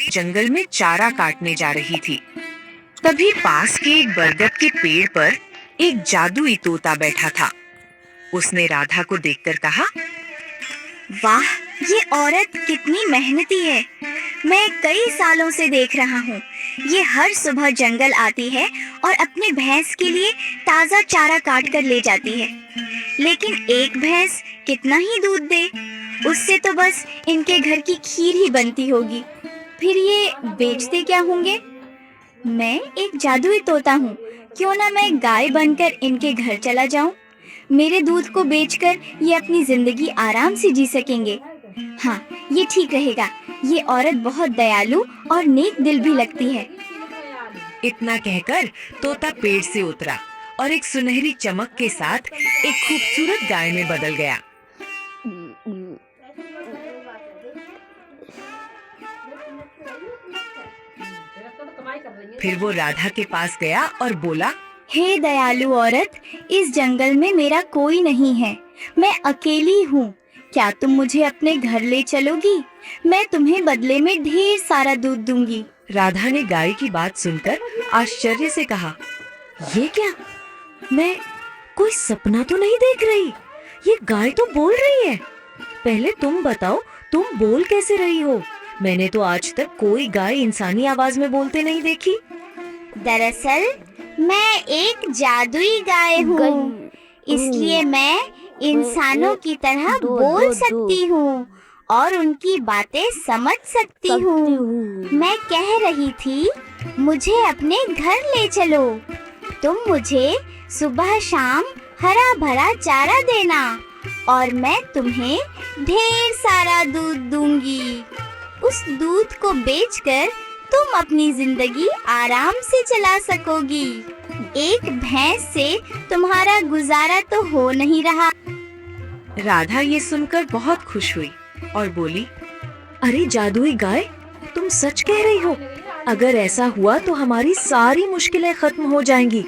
जंगल में चारा काटने जा रही थी। तभी पास के एक बरगद के पेड़ पर एक जादुई तोता बैठा था। उसने राधा को देखकर कहा, वाह, ये औरत कितनी मेहनती है। मैं कई सालों से देख रहा हूँ। ये हर सुबह जंगल आती है और अपनी भैंस के लिए ताज़ा चारा काट कर ले जाती है। लेकिन एक भैंस कितना ही दूध दे, उससे तो बस इनके घर की खीर ही बनती होगी। फिर ये बेचते क्या होंगे? मैं एक जादुई तोता हूँ, क्यों ना मैं गाय बनकर इनके घर चला जाऊँ। मेरे दूध को बेचकर ये अपनी जिंदगी आराम से जी सकेंगे। हाँ, ये ठीक रहेगा। ये औरत बहुत दयालु और नेक दिल भी लगती है। इतना कहकर तोता पेड़ से उतरा और एक सुनहरी चमक के साथ एक खूबसूरत गाय में बदल गया। फिर वो राधा के पास गया और बोला, हे दयालु औरत, इस जंगल में मेरा कोई नहीं है। मैं अकेली हूँ। क्या तुम मुझे अपने घर ले चलोगी? मैं तुम्हें बदले में ढेर सारा दूध दूंगी। राधा ने गाय की बात सुनकर आश्चर्य से कहा, ये क्या? मैं कोई सपना तो नहीं देख रही। ये गाय तो बोल रही है। पहले तुम बताओ, तुम बोल कैसे रही हो? मैंने तो आज तक कोई गाय इंसानी आवाज में बोलते नहीं देखी। दरअसल मैं एक जादुई गाय हूँ, इसलिए मैं इंसानों की तरह बोल सकती हूँ और उनकी बातें समझ सकती हूँ। मैं कह रही थी, मुझे अपने घर ले चलो। तुम मुझे सुबह शाम हरा भरा चारा देना और मैं तुम्हें ढेर सारा दूध दूंगी। उस दूध को बेचकर तुम अपनी जिंदगी आराम से चला सकोगी। एक भैंस से तुम्हारा गुजारा तो हो नहीं रहा। राधा ये सुनकर बहुत खुश हुई और बोली, अरे जादुई गाय, तुम सच कह रही हो। अगर ऐसा हुआ तो हमारी सारी मुश्किलें खत्म हो जाएंगी।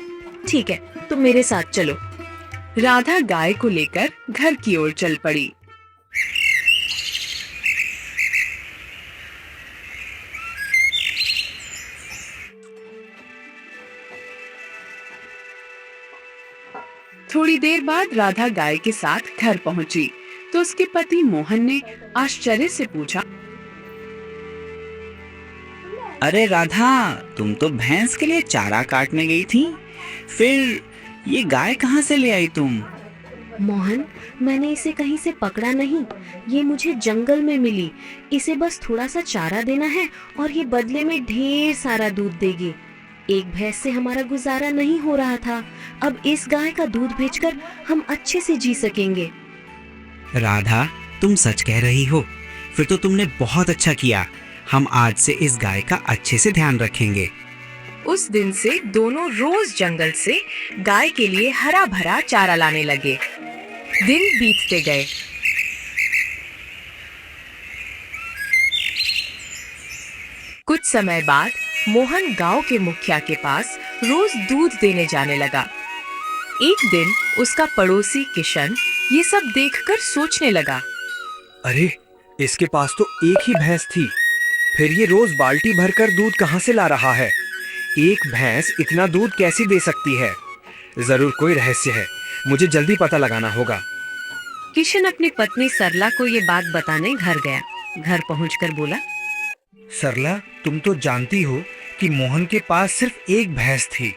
ठीक है, तुम मेरे साथ चलो। राधा गाय को लेकर घर की ओर चल पड़ी। थोड़ी देर बाद राधा गाय के साथ घर पहुंची तो उसके पति मोहन ने आश्चर्य से पूछा, अरे राधा, तुम तो भैंस के लिए चारा काटने गई थी, फिर ये गाय कहाँ से ले आई तुम? मोहन, मैंने इसे कहीं से पकड़ा नहीं। ये मुझे जंगल में मिली। इसे बस थोड़ा सा चारा देना है और ये बदले में ढेर सारा दूध देगी। एक भैंस से हमारा गुजारा नहीं हो रहा था। अब इस गाय का दूध बेचकर हम अच्छे से जी सकेंगे। राधा, तुम सच कह रही हो। फिर तो तुमने बहुत अच्छा किया। हम आज से इस गाय का अच्छे से ध्यान रखेंगे। उस दिन से दोनों रोज जंगल से गाय के लिए हरा भरा चारा लाने लगे। दिन बीतते गए। कुछ समय बाद मोहन गांव के मुखिया के पास रोज दूध देने जाने लगा। एक दिन उसका पड़ोसी किशन ये सब देखकर सोचने लगा, अरे, इसके पास तो एक ही भैंस थी, फिर ये रोज बाल्टी भरकर दूध कहाँ से ला रहा है? एक भैंस इतना दूध कैसे दे सकती है? जरूर कोई रहस्य है, मुझे जल्दी पता लगाना होगा। किशन अपनी पत्नी सरला को ये बात बताने घर गया। घर पहुंचकर बोला, सरला, तुम तो जानती हो कि मोहन के पास सिर्फ एक भैंस थी,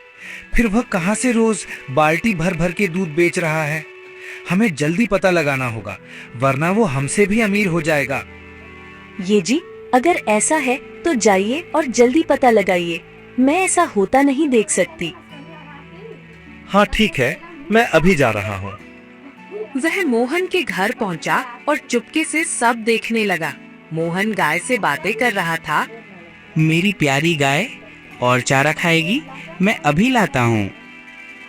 फिर वह कहाँ से रोज बाल्टी भर भर के दूध बेच रहा है? हमें जल्दी पता लगाना होगा, वरना वो हमसे भी अमीर हो जाएगा। ये जी, अगर ऐसा है तो जाइए और जल्दी पता लगाइए। मैं ऐसा होता नहीं देख सकती। हाँ ठीक है, मैं अभी जा रहा हूँ। वह मोहन के घर पहुंचा और चुपके से सब देखने लगा। मोहन गाय से बातें कर रहा था। मेरी प्यारी गाय, और चारा खाएगी? मैं अभी लाता हूँ।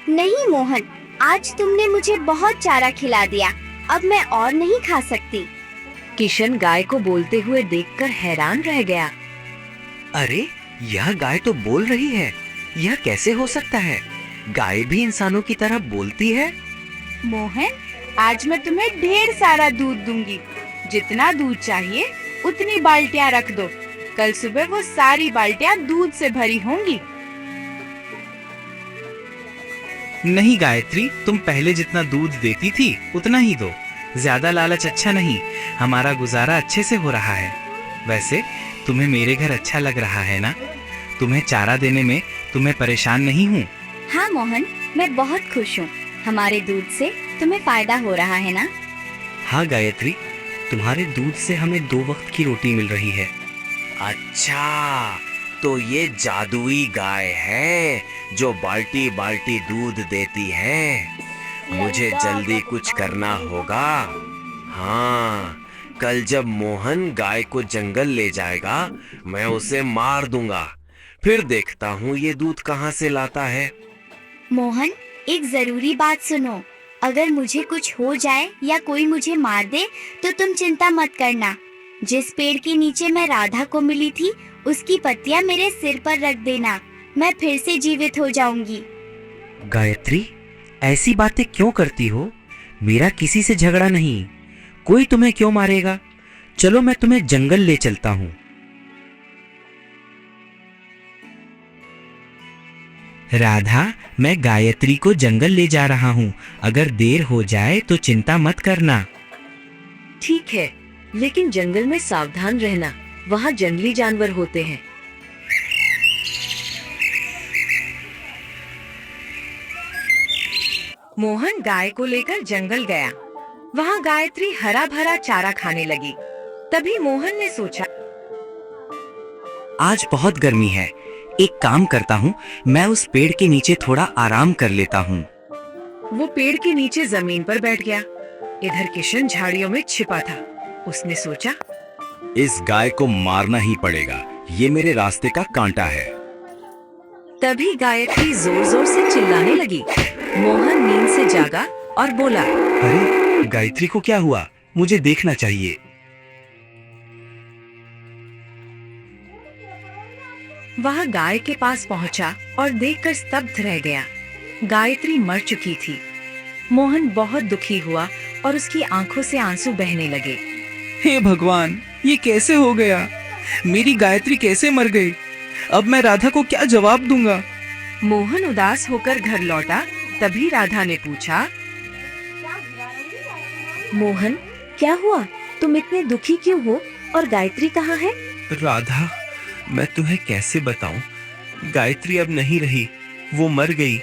नहीं मोहन, आज तुमने मुझे बहुत चारा खिला दिया। अब मैं और नहीं खा सकती। किशन गाय को बोलते हुए देखकर हैरान रह गया। अरे, यह गाय तो बोल रही है। यह कैसे हो सकता है? गाय भी इंसानों की तरह बोलती है। मोहन, आज मैं तुम्हें ढेर सारा दूध दूंगी। जितना दूध चाहिए उतनी बाल्टियां रख दो। कल सुबह वो सारी बाल्टियां दूध से भरी होंगी। नहीं गायत्री, तुम पहले जितना दूध देती थी उतना ही दो। ज्यादा लालच अच्छा नहीं, हमारा गुजारा अच्छे से हो रहा है। वैसे तुम्हें मेरे घर अच्छा लग रहा है ना? तुम्हें चारा देने में तुम्हें परेशान नहीं हूँ। हाँ मोहन, मैं बहुत खुश हूँ। हमारे दूध से तुम्हें फायदा हो रहा है ना? हाँ गायत्री, तुम्हारे दूध से हमें 2 वक्त की रोटी मिल रही है। अच्छा, तो ये जादुई गाय है जो बाल्टी बाल्टी दूध देती है। मुझे जल्दी कुछ करना होगा। हाँ, कल जब मोहन गाय को जंगल ले जाएगा मैं उसे मार दूंगा। फिर देखता हूँ ये दूध कहाँ से लाता है। मोहन, एक जरूरी बात सुनो। अगर मुझे कुछ हो जाए या कोई मुझे मार दे तो तुम चिंता मत करना। जिस पेड़ के नीचे मैं राधा को मिली थी उसकी पत्तियां मेरे सिर पर रख देना। मैं फिर से जीवित हो जाऊंगी। गायत्री, ऐसी बातें क्यों करती हो? मेरा किसी से झगड़ा नहीं, कोई तुम्हें क्यों मारेगा? चलो मैं तुम्हें जंगल ले चलता हूँ। राधा, मैं गायत्री को जंगल ले जा रहा हूँ। अगर देर हो जाए तो चिंता मत करना। ठीक है, लेकिन जंगल में सावधान रहना, वहाँ जंगली जानवर होते हैं। मोहन गाय को लेकर जंगल गया। वहाँ गायत्री हरा भरा चारा खाने लगी। तभी मोहन ने सोचा, आज बहुत गर्मी है, एक काम करता हूँ, मैं उस पेड़ के नीचे थोड़ा आराम कर लेता हूँ। वो पेड़ के नीचे जमीन पर बैठ गया। इधर किशन झाड़ियों में छिपा था। उसने सोचा, इस गाय को मारना ही पड़ेगा, ये मेरे रास्ते का कांटा है। तभी गायत्री जोर जोर से चिल्लाने लगी। मोहन नींद से जागा और बोला, अरे गायत्री को क्या हुआ? मुझे देखना चाहिए। वह गाय के पास पहुंचा और देखकर स्तब्ध रह गया। गायत्री मर चुकी थी। मोहन बहुत दुखी हुआ और उसकी आंखों से आंसू बहने लगे। हे भगवान, ये कैसे हो गया? मेरी गायत्री कैसे मर गई? अब मैं राधा को क्या जवाब दूंगा? मोहन उदास होकर घर लौटा। तभी राधा ने पूछा, मोहन, क्या हुआ? तुम इतने दुखी क्यों हो? और गायत्री कहाँ है? राधा, मैं तुम्हें कैसे बताऊं? गायत्री अब नहीं रही, वो मर गई।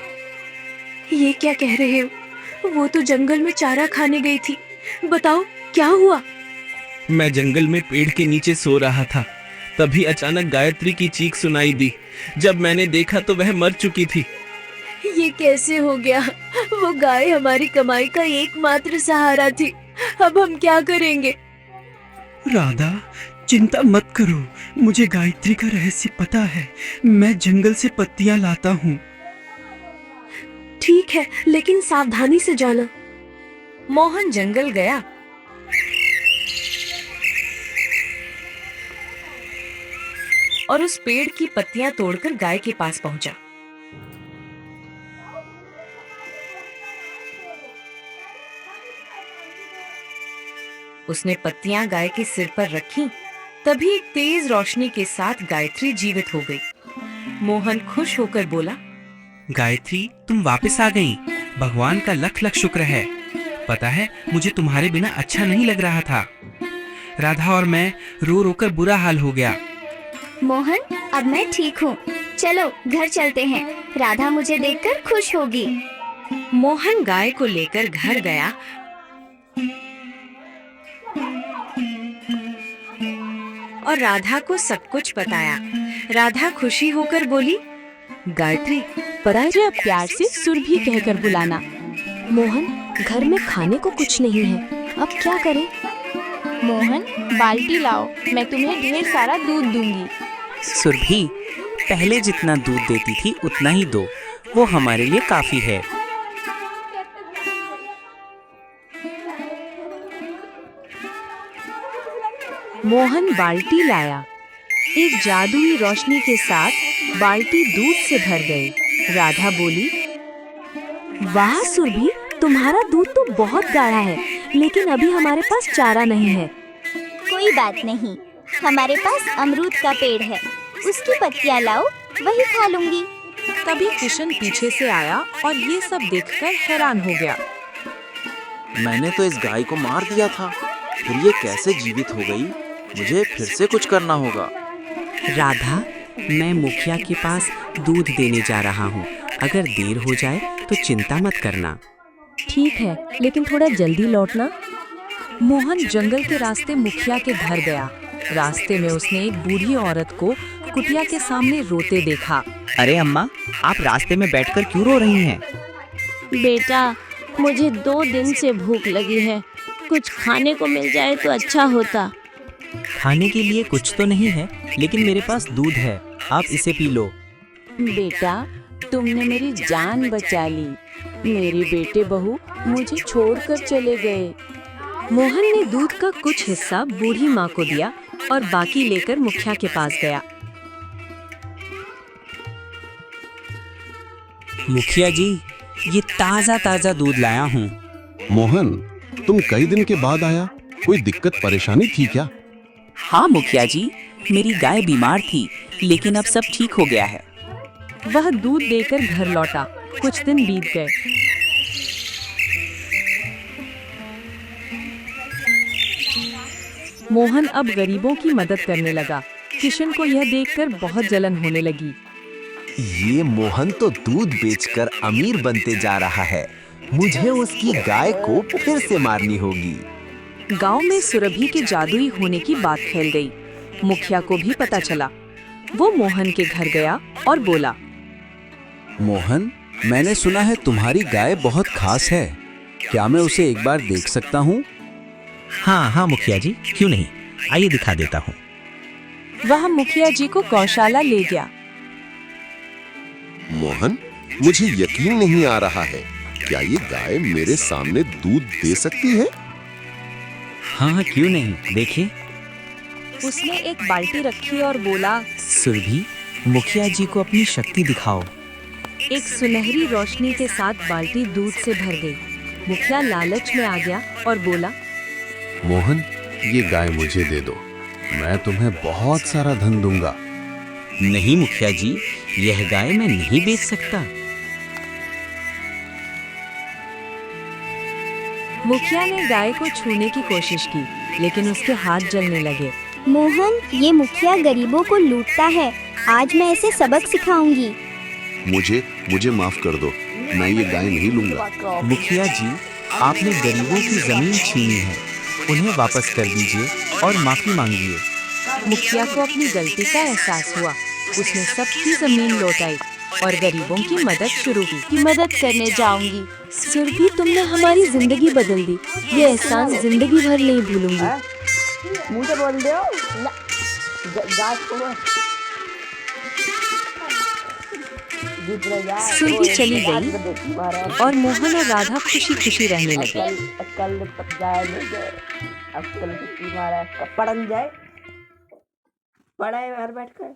ये क्या कह रहे हो? वो तो जंगल में चारा खाने गई थी। बताओ क्या हुआ? मैं जंगल में पेड़ के नीचे सो रहा था, तभी अचानक गायत्री की चीख सुनाई दी। जब मैंने देखा तो वह मर चुकी थी। ये कैसे हो गया? वो गाय हमारी कमाई का एकमात्र सहारा थी। अब हम क्या करेंगे? राधा, चिंता मत करो, मुझे गायत्री का रहस्य पता है। मैं जंगल से पत्तियां लाता हूँ। ठीक है, लेकिन सावधानी से जाना। मोहन जंगल गया। और उस पेड़ की पत्तियां तोड़कर गाय के पास पहुंचा। उसने पत्तियां गाय के सिर पर रखी। तभी एक तेज रोशनी के साथ गायत्री जीवित हो गई। मोहन खुश होकर बोला, गायत्री, तुम वापस आ गई। भगवान का लख लख शुक्र है। पता है, मुझे तुम्हारे बिना अच्छा नहीं लग रहा था। राधा और मैं रो रो कर बुरा हाल हो गया। मोहन, अब मैं ठीक हूँ। चलो घर चलते हैं। राधा मुझे देखकर खुश होगी। मोहन गाय को लेकर घर गया। और राधा को सब कुछ बताया। राधा खुशी होकर बोली, गायत्री, पराजय प्यार से सुरभि कहकर बुलाना। मोहन, घर में खाने को कुछ नहीं है, अब क्या करें? मोहन, बाल्टी लाओ, मैं तुम्हें ढेर सारा दूध दूंगी। सुरभि, पहले जितना दूध देती थी उतना ही दो, वो हमारे लिए काफी है। मोहन बाल्टी लाया। एक जादुई रोशनी के साथ बाल्टी दूध से भर गई। राधा बोली, वाह सुरभि, तुम्हारा दूध तो बहुत गाढ़ा है, लेकिन अभी हमारे पास चारा नहीं है। कोई बात नहीं, हमारे पास अमरूद का पेड़ है, उसकी पत्तियाँ लाओ, वही खा लूंगी। तभी किशन पीछे से आया और ये सब देखकर हैरान हो गया। मैंने तो इस गाय को मार दिया था, फिर ये कैसे जीवित हो गई? मुझे फिर से कुछ करना होगा। राधा, मैं मुखिया के पास दूध देने जा रहा हूँ। अगर देर हो जाए तो चिंता मत करना। ठीक है, लेकिन थोड़ा जल्दी लौटना। मोहन जंगल के रास्ते मुखिया के घर गया। रास्ते में उसने एक बूढ़ी औरत को कुटिया के सामने रोते देखा। अरे अम्मा, आप रास्ते में बैठकर क्यों रो रही हैं? बेटा, मुझे 2 दिन से भूख लगी है, कुछ खाने को मिल जाए तो अच्छा होता। खाने के लिए कुछ तो नहीं है, लेकिन मेरे पास दूध है, आप इसे पी लो। बेटा, तुमने मेरी जान बचा ली। मेरे बेटे बहू मुझे छोड़कर चले गए। मोहन ने दूध का कुछ हिस्सा बूढ़ी माँ को दिया और बाकी लेकर मुखिया के पास गया। मुखिया जी, ये ताज़ा ताज़ा दूध लाया हूँ। मोहन, तुम कई दिन के बाद आया, कोई दिक्कत परेशानी थी क्या? हाँ मुखिया जी, मेरी गाय बीमार थी, लेकिन अब सब ठीक हो गया है। वह दूध देकर घर लौटा। कुछ दिन बीत गए। मोहन अब गरीबों की मदद करने लगा। किशन को यह देखकर बहुत जलन होने लगी। ये मोहन तो दूध बेचकर अमीर बनते जा रहा है। मुझे उसकी गाय को फिर से मारनी होगी। गांव में सुरभि के जादुई होने की बात फैल गई। मुखिया को भी पता चला। वो मोहन के घर गया और बोला, मोहन, मैंने सुना है तुम्हारी गाय बहुत खास है। क्या मैं उसे एक बार देख सकता हूँ? हाँ हाँ मुखिया जी, क्यों नहीं, आइए दिखा देता हूँ। वह मुखिया जी को गौशाला ले गया। मोहन, मुझे यकीन नहीं आ रहा है, क्या ये गाय मेरे सामने दूध दे सकती है? हाँ क्यों नहीं, देखिए। उसने एक बाल्टी रखी और बोला, सुरभि, मुखिया जी को अपनी शक्ति दिखाओ। एक सुनहरी रोशनी के साथ बाल्टी दूध से भर गई। मुखिया लालच में आ गया और बोला, मोहन, ये गाय मुझे दे दो, मैं तुम्हें बहुत सारा धन दूंगा। नहीं मुखिया जी, यह गाय मैं नहीं बेच सकता। मुखिया ने गाय को छूने की कोशिश की, लेकिन उसके हाथ जलने लगे। मोहन, ये मुखिया गरीबों को लूटता है। आज मैं इसे सबक सिखाऊंगी। मुझे माफ कर दो, मैं ये गाय नहीं लूंगा। मुखिया जी, आपने गरीबों की जमीन छीनी है, उन्हें वापस कर दीजिए और माफी मांगिए। मुखिया को अपनी गलती का एहसास हुआ। उसने सबकी जमीन लौटाई और गरीबों की मदद शुरू की। मदद करने जाऊंगी। सुरभि, तुमने हमारी जिंदगी बदल दी। ये एहसान जिंदगी भर नहीं भूलूंगी। सुरभि चली गई और मोहन और राधा खुशी खुशी रहने लगे। पड़न जाए, पड़ा है घर बैठ कर।